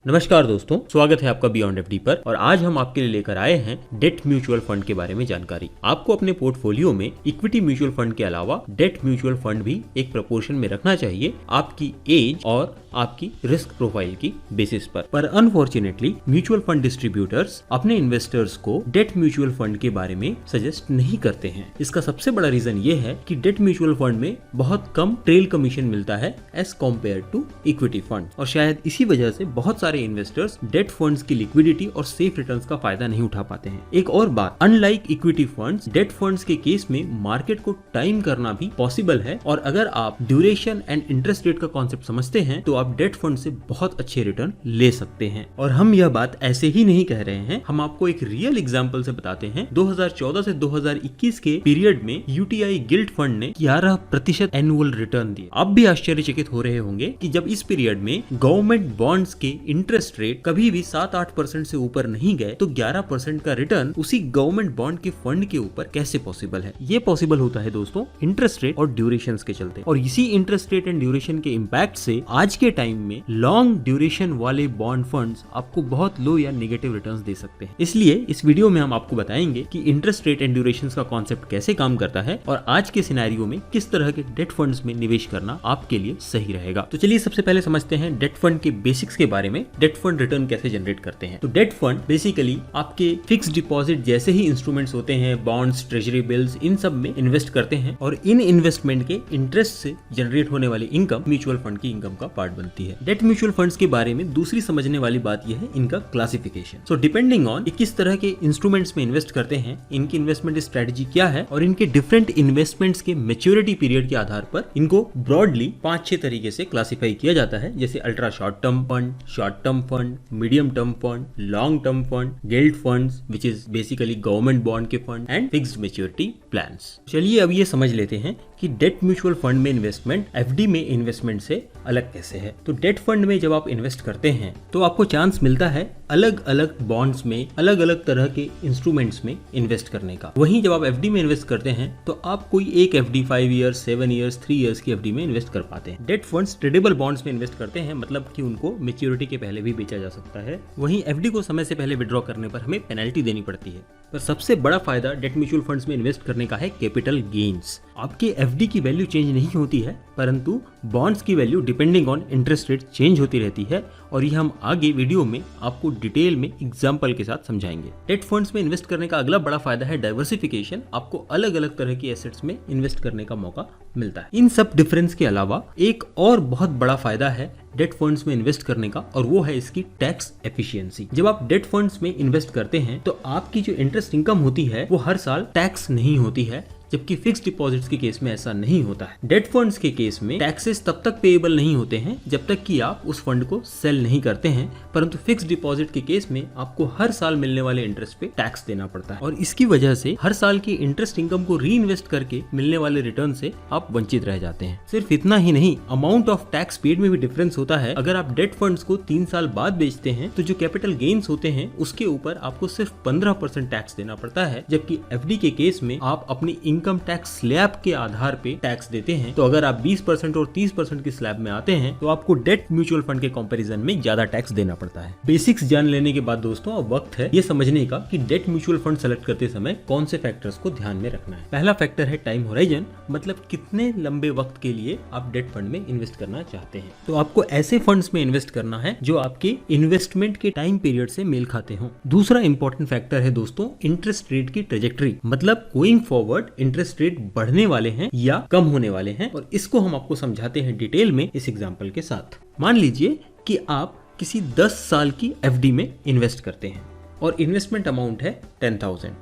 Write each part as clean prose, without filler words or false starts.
नमस्कार दोस्तों, स्वागत है आपका बियॉन्ड एफडी पर। और आज हम आपके लिए लेकर आए हैं डेट म्यूचुअल फंड के बारे में जानकारी। आपको अपने पोर्टफोलियो में इक्विटी म्यूचुअल फंड के अलावा डेट म्यूचुअल फंड भी एक प्रपोर्शन में रखना चाहिए, आपकी एज और आपकी रिस्क प्रोफाइल की बेसिस पर अनफॉर्चुनेटली म्यूचुअल फंड डिस्ट्रीब्यूटर्स अपने इन्वेस्टर्स को डेट म्यूचुअल फंड के बारे में सजेस्ट नहीं करते हैं। इसका सबसे बड़ा रीजन ये है कि डेट म्यूचुअल फंड में बहुत कम ट्रेल कमीशन मिलता है as compare to equity fund, और शायद इसी वजह से बहुत सारे इन्वेस्टर्स डेट फंड्स की लिक्विडिटी और सेफ रिटर्न्स का फायदा नहीं उठा पाते हैं। एक और बात, unlike equity funds, debt funds के केस में मार्केट को टाइम करना भी पॉसिबल है, और अगर आप ड्यूरेशन एंड इंटरेस्ट रेट का कॉन्सेप्ट समझते हैं तो आप डेट फंड से बहुत अच्छे रिटर्न ले सकते हैं। और हम यह बात ऐसे ही नहीं कह रहे हैं, हम आपको एक रियल एग्जांपल से बताते हैं। 2014 से 2021 के पीरियड में यूटीआई गिल्ड फंड ने 11% एनुअल रिटर्न दिए। आप भी आश्चर्यचकित हो रहे होंगे कि जब इस पीरियड में गवर्नमेंट बॉन्ड्स के इंटरेस्ट रेट कभी भी 7-8% से ऊपर नहीं गए, तो 11% का रिटर्न उसी गवर्नमेंट बॉन्ड के फंड के ऊपर कैसे पॉसिबल है? ये पॉसिबल होता है दोस्तों इंटरेस्ट रेट और ड्यूरेशन के चलते, और इसी इंटरेस्ट रेट एंड ड्यूरेशन के इम्पैक्ट से आज के टाइम में लॉन्ग ड्यूरेशन वाले बॉन्ड फंड्स आपको बहुत लो या नेगेटिव रिटर्न्स दे सकते हैं। इसलिए इस वीडियो में हम आपको बताएंगे कि इंटरेस्ट रेट एंड ड्यूरेशन का कॉन्सेप्ट कैसे काम करता है, और आज के सिनेरियो में किस तरह के डेट फंड्स में निवेश करना आपके लिए सही रहेगा। तो चलिए सबसे पहले समझते हैं डेट फंड के बेसिक्स के बारे में, डेट फंड रिटर्न कैसे जनरेट करते हैं। तो डेट फंड बेसिकली आपके फिक्स डिपॉजिट जैसे ही इंस्ट्रूमेंट्स होते हैं, बॉन्ड्स, ट्रेजरी बिल्स, इन सब में इन्वेस्ट करते हैं, और इन इन्वेस्टमेंट के इंटरेस्ट से जनरेट होने वाली इनकम म्यूचुअल फंड की इनकम का पार्ट बनती है। डेट म्यूचुअल फंड्स के बारे में दूसरी समझने वाली बात यह है इनका क्लासिफिकेशन। सो डिपेंडिंग ऑन किस तरह के इंस्ट्रूमेंट्स में इन्वेस्ट करते हैं, इनकी इन्वेस्टमेंट स्ट्रेटजी क्या है, और इनके डिफरेंट इन्वेस्टमेंट्स के मैच्योरिटी पीरियड के आधार पर इनको ब्रॉडली 5-6 तरीके से क्लासिफाई किया जाता है, जैसे ultra short term fund, short term fund, medium term fund, long term fund, gilt funds which is basically government bond के fund, and fixed maturity plans. चलिए अब ये समझ लेते हैं कि डेट म्यूचुअल फंड में इन्वेस्टमेंट एफडी में इन्वेस्टमेंट से अलग कैसे है। तो डेट फंड में जब आप इन्वेस्ट करते हैं तो आपको चांस मिलता है अलग अलग बॉन्ड्स में, अलग अलग तरह के इंस्ट्रूमेंट्स में इन्वेस्ट करने का। वहीं जब आप एफडी में इन्वेस्ट करते हैं तो आप कोई एक एफडी 5 इयर्स, 7 इयर्स, 3 इयर्स की एफडी में इन्वेस्ट कर पाते हैं। डेट फंड्स ट्रेडेबल बॉन्ड्स में इन्वेस्ट करते हैं, मतलब कि उनको मैच्योरिटी के पहले भी बेचा जा सकता है। वहीं एफडी को समय से पहले विड्रॉ करने पर हमें पेनल्टी देनी पड़ती है। पर सबसे बड़ा फायदा डेट म्यूचुअल फंड्स में इन्वेस्ट करने का है कैपिटल गेन्स। आपके एफडी की वैल्यू चेंज नहीं होती है, परंतु बॉन्ड्स की value depending on interest rate change होती रहती है, और ये हम आगे वीडियो में आपको डिटेल में एग्जांपल के साथ समझाएंगे। डेट फंड्स में इन्वेस्ट करने का अगला बड़ा फायदा है डाइवर्सिफिकेशन। आपको अलग अलग तरह की एसेट्स में इन्वेस्ट करने का मौका मिलता है। इन सब डिफरेंस के अलावा एक और बहुत बड़ा फायदा है डेट फंड्स में इन्वेस्ट करने का, और वो है इसकी टैक्स एफिशिएंसी। जब आप डेट फंड्स में इन्वेस्ट करते हैं तो आपकी जो इंटरेस्ट इनकम होती है वो हर साल टैक्स नहीं होती है, जबकि फिक्स डिपॉजिट्स के केस में ऐसा नहीं होता है। डेट फंड्स के केस में टैक्सेस तब तक पेएबल नहीं होते हैं जब तक कि आप उस फंड को सेल नहीं करते हैं, परंतु फिक्स डिपॉजिट के केस में आपको हर साल मिलने वाले इंटरेस्ट पे टैक्स देना पड़ता है, और इसकी वजह से हर साल की इंटरेस्ट इनकम को री इन्वेस्ट करके मिलने वाले रिटर्न से आप वंचित रह जाते हैं। सिर्फ इतना ही नहीं, अमाउंट ऑफ टैक्स पेड में भी डिफरेंस होता है। अगर आप डेट फंड्स को 3 साल बाद बेचते हैं तो जो कैपिटल गेन्स होते हैं उसके ऊपर आपको सिर्फ 15% टैक्स देना पड़ता है, जबकि एफडी के केस में आप अपनी इनकम टैक्स स्लैब के आधार पे टैक्स देते हैं। तो अगर आप 20% और 30% की स्लैब में आते हैं तो आपको डेट म्यूचुअल फंड के कंपैरिजन में ज्यादा टैक्स देना पड़ता है। बेसिक्स जान लेने के बाद दोस्तों अब वक्त है ये समझने का कि डेट म्यूचुअल फंड सेलेक्ट करते समय कौन से फैक्टर्स को ध्यान में रखना है। पहला फैक्टर है टाइम होराइजन, मतलब कितने लंबे वक्त के लिए आप डेट फंड में इन्वेस्ट करना चाहते हैं। तो आपको ऐसे फंड्स में इन्वेस्ट करना है जो आपके इन्वेस्टमेंट के टाइम पीरियड से मेल खाते हो। दूसरा इंपॉर्टेंट फैक्टर है दोस्तों इंटरेस्ट रेट की ट्रेजेक्टरी, मतलब गोइंग फॉरवर्ड इंटरेस्ट रेट बढ़ने वाले हैं या कम होने वाले हैं, और इसको हम आपको समझाते हैं डिटेल में इस एग्जांपल के साथ। मान लीजिए कि आप किसी 10 साल की एफडी में इन्वेस्ट करते हैं और इन्वेस्टमेंट अमाउंट है 10,000।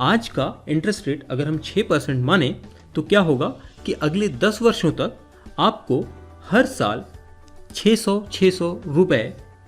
आज का इंटरेस्ट रेट अगर हम 6% माने तो क्या होगा कि अगले 10 वर्षों तक आपको हर साल 600 रुपए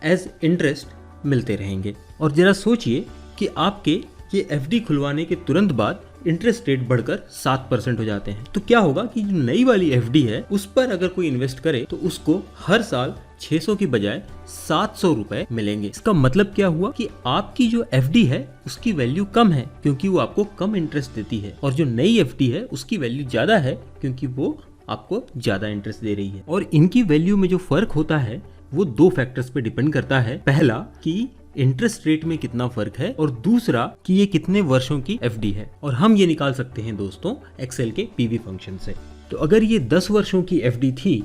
एज इंटरेस्ट मिलते रहेंगे। और जरा सोचिए कि आपके ये एफडी खुलवाने के तुरंत बाद इंटरेस्ट रेट बढ़कर 7% हो जाते हैं, तो क्या होगा कि जो नई वाली एफडी है उस पर अगर कोई इन्वेस्ट करे तो उसको हर साल 600 की बजाय 700 रुपए मिलेंगे। इसका मतलब क्या हुआ कि आपकी जो एफडी है उसकी वैल्यू कम है क्योंकि वो आपको कम इंटरेस्ट देती है, और जो नई एफडी है उसकी वैल्यू ज्यादा है क्योंकि वो आपको ज्यादा इंटरेस्ट दे रही है। और इनकी वैल्यू में जो फर्क होता है वो दो फैक्टर्स पे डिपेंड करता है। पहला कि इंटरेस्ट रेट में कितना फर्क है और दूसरा कि ये कितने वर्षों की एफडी है। और हम ये निकाल सकते हैं दोस्तों एक्सेल के पीवी फंक्शन से। तो अगर ये 10 वर्षों की एफडी थी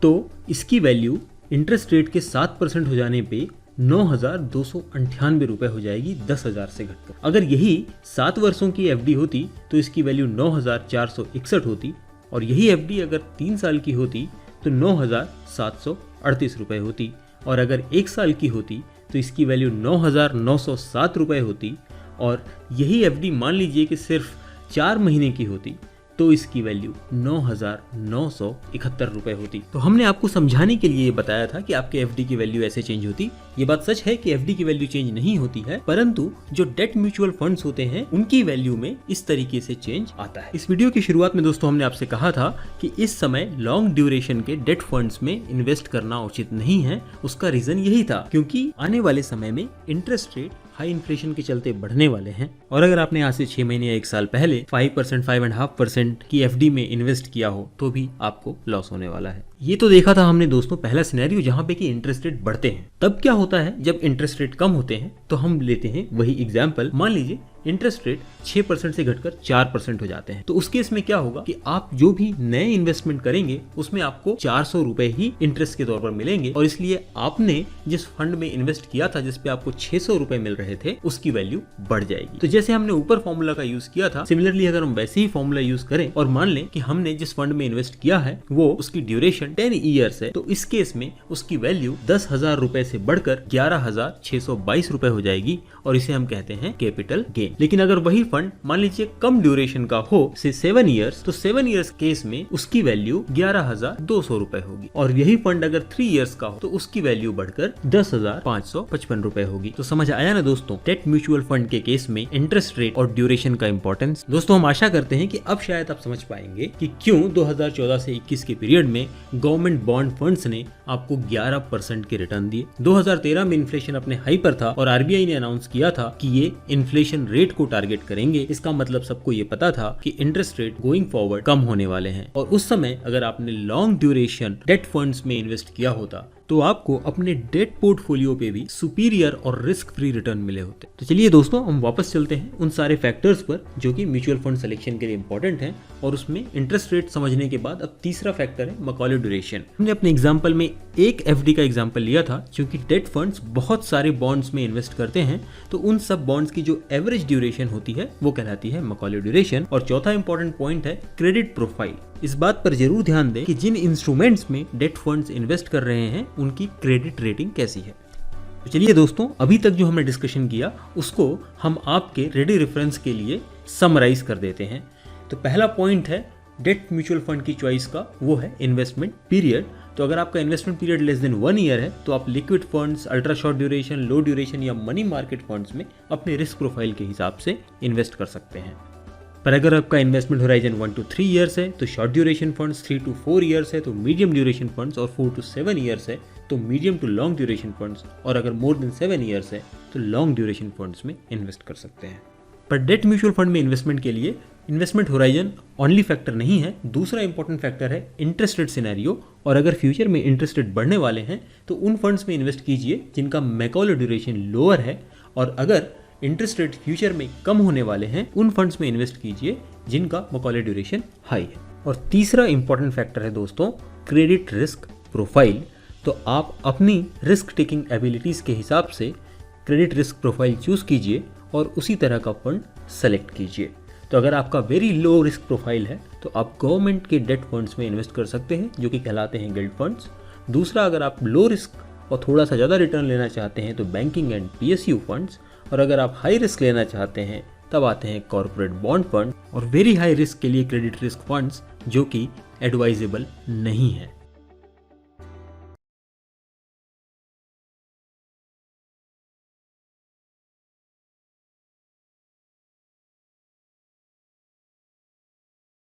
तो इसकी वैल्यू इंटरेस्ट रेट के 7% हो जाने पे 9,298 रुपए हो जाएगी 10,000 से घटकर। अगर यही 7 वर्षों की एफडी होती तो इसकी वैल्यू 9,461 होती और यही एफडी अगर 3 साल की होती तो 9,738 रुपए होती और अगर 1 साल की होती तो इसकी वैल्यू 9,907 रुपए होती और यही एफडी मान लीजिए कि सिर्फ 4 महीने की होती तो इसकी वैल्यू 9,971 रुपए होती। तो हमने आपको समझाने के लिए ये बताया था कि आपके एफडी की वैल्यू ऐसे चेंज होती। ये बात सच है कि एफडी की वैल्यू चेंज नहीं होती है, परंतु जो डेट म्यूचुअल फंड्स होते हैं उनकी वैल्यू में इस तरीके से चेंज आता है। इस वीडियो की शुरुआत में दोस्तों हमने आपसे कहा था कि इस समय लॉन्ग ड्यूरेशन के डेट फंड्स में इन्वेस्ट करना उचित नहीं है। उसका रीजन यही था क्योंकि आने वाले समय में इंटरेस्ट रेट हाई इन्फ्लेशन के चलते बढ़ने वाले हैं और अगर आपने आज से 6 महीने या 1 साल पहले 5%, 5.5% की एफडी में इन्वेस्ट किया हो तो भी आपको लॉस होने वाला है। ये तो देखा था हमने दोस्तों पहला सिनेरियो जहां पे कि इंटरेस्ट रेट बढ़ते हैं। तब क्या होता है जब इंटरेस्ट रेट कम होते हैं? तो हम लेते हैं वही एग्जाम्पल। मान लीजिए इंटरेस्ट रेट 6% से घटकर 4% हो जाते हैं। तो उस केस में क्या होगा कि आप जो भी नए इन्वेस्टमेंट करेंगे उसमें आपको 400 रुपए ही इंटरेस्ट के तौर पर मिलेंगे और इसलिए आपने जिस फंड में इन्वेस्ट किया था जिसपे आपको 600 रुपए मिल रहे थे उसकी वैल्यू बढ़ जाएगी। तो जैसे हमने ऊपर फॉर्मूला का यूज किया था, सिमिलरली अगर हम वैसे ही फॉर्मूला यूज करें और मान लें कि हमने जिस फंड में इन्वेस्ट किया है वो उसकी ड्यूरेशन 10 ईयर्स है, तो इस केस में उसकी वैल्यू 10,000 रुपए से बढ़कर 11,622 रुपए हो जाएगी और इसे हम कहते हैं कैपिटल गेन। लेकिन अगर वही फंड मान लीजिए कम ड्यूरेशन का हो से 7 ईयर्स, तो 7 ईयर्स केस में उसकी वैल्यू 11,200 रुपए होगी और यही फंड अगर 3 ईयर्स का हो तो उसकी वैल्यू बढ़कर 10,555 रुपए होगी। तो समझ आया ना दोस्तों डेट म्यूचुअल फंड के केस में इंटरेस्ट रेट और ड्यूरेशन का इंपॉर्टेंस। दोस्तों हम आशा करते हैं कि अब शायद आप समझ पाएंगे कि क्यों 2014 से 21 के पीरियड में गवर्नमेंट बॉन्ड फंड्स ने आपको 11% के रिटर्न दिए। 2013 में इन्फ्लेशन अपने हाई पर था और आरबीआई ने अनाउंस किया था कि ये इन्फ्लेशन रेट को टारगेट करेंगे। इसका मतलब सबको ये पता था कि इंटरेस्ट रेट गोइंग फॉरवर्ड कम होने वाले हैं और उस समय अगर आपने लॉन्ग ड्यूरेशन डेट फंड्स में इन्वेस्ट किया होता तो आपको अपने डेट पोर्टफोलियो पे भी सुपीरियर और रिस्क फ्री रिटर्न मिले होते। तो चलिए दोस्तों हम वापस चलते हैं उन सारे फैक्टर्स पर जो कि म्यूचुअल फंड सिलेक्शन के लिए इंपॉर्टेंट हैं और उसमें इंटरेस्ट रेट समझने के बाद अब तीसरा फैक्टर है मैकॉले ड्यूरेशन। हमने अपने एग्जांपल में एक एफडी का एग्जांपल लिया था क्योंकि डेट फंड्स बहुत सारे बॉन्ड्स में इन्वेस्ट करते हैं तो उन सब बॉन्ड्स की जो एवरेज ड्यूरेशन होती है वो कहलाती है मैकॉले ड्यूरेशन। और चौथा इंपॉर्टेंट पॉइंट है क्रेडिट प्रोफाइल। इस बात पर जरूर ध्यान दें कि जिन इंस्ट्रूमेंट्स में डेट फंड्स इन्वेस्ट कर रहे हैं उनकी क्रेडिट रेटिंग कैसी है। तो चलिए दोस्तों अभी तक जो हमने डिस्कशन किया उसको हम आपके रेडी रेफरेंस के लिए समराइज कर देते हैं। तो पहला पॉइंट है डेट म्यूचुअल फंड की चॉइस का, वो है इन्वेस्टमेंट पीरियड। तो अगर आपका investment period less than 1 year है तो आप liquid funds, ultra short duration, low duration या मनी मार्केट फंड्स में अपने रिस्क प्रोफाइल के हिसाब से इन्वेस्ट कर सकते हैं। पर अगर आपका इन्वेस्टमेंट होराइजन 1 to 3 ईयर्स है तो short duration funds, 3 to 4 years है तो मीडियम ड्यूरेशन फंड्स और 4 to 7 ईयर्स है तो medium to long duration funds और अगर मोर देन 7 ईयर्स है तो लॉन्ग ड्यूरेशन फंड्स में इन्वेस्ट कर सकते हैं। पर डेट म्यूचुअल फंड में इन्वेस्टमेंट के लिए इन्वेस्टमेंट होराइजन ओनली फैक्टर नहीं है, दूसरा इंपॉर्टेंट फैक्टर है इंटरेस्ट रेट सिनेरियो। और अगर फ्यूचर में इंटरेस्ट रेट बढ़ने वाले हैं तो उन फंड्स में इन्वेस्ट कीजिए जिनका मैकॉले ड्यूरेशन लोअर है और अगर इंटरेस्ट रेट फ्यूचर में कम होने वाले हैं उन फंड्स में इन्वेस्ट कीजिए जिनका मैकॉले ड्यूरेशन हाई है। और तीसरा इंपॉर्टेंट फैक्टर है दोस्तों क्रेडिट रिस्क प्रोफाइल। तो आप अपनी रिस्क टेकिंग एबिलिटीज के हिसाब से क्रेडिट रिस्क प्रोफाइल चूज कीजिए और उसी तरह का फंड सेलेक्ट कीजिए। तो अगर आपका वेरी लो रिस्क प्रोफाइल है तो आप गवर्नमेंट के डेट फंड्स में इन्वेस्ट कर सकते हैं जो कि कहलाते हैं गिल्ड फंड्स। दूसरा, अगर आप लो रिस्क और थोड़ा सा ज़्यादा रिटर्न लेना चाहते हैं तो बैंकिंग एंड पीएसयू फंड्स। और अगर आप हाई रिस्क लेना चाहते हैं तब आते हैं कॉर्पोरेट बॉन्ड फंड और वेरी हाई रिस्क के लिए क्रेडिट रिस्क फंड्स जो कि एडवाइजेबल नहीं है।